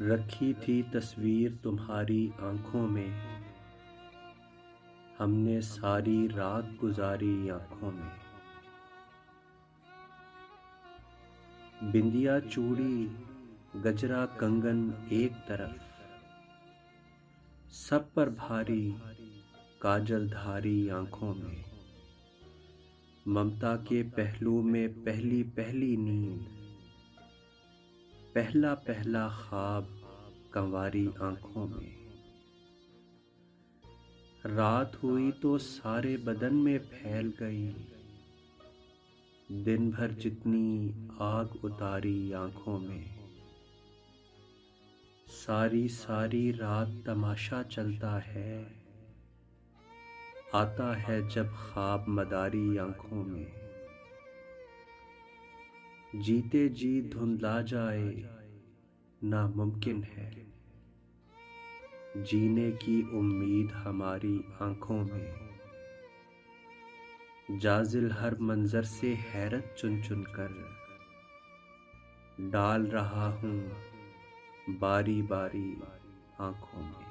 रखी थी तस्वीर तुम्हारी आंखों में, हमने सारी रात गुजारी आंखों में। बिंदिया चूड़ी गजरा कंगन एक तरफ, सब पर भारी काजल धारी आंखों में। ममता के पहलू में पहली पहली नींद, पहला पहला ख्वाब कंवारी आंखों में। रात हुई तो सारे बदन में फैल गई, दिन भर जितनी आग उतारी आंखों में। सारी सारी रात तमाशा चलता है, आता है जब ख्वाब मदारी आंखों में। जीते जी धुंधला जाए नामुमकिन है, जीने की उम्मीद हमारी आंखों में। जाजिल हर मंजर से हैरत चुन चुन कर डाल रहा हूँ बारी बारी आंखों में।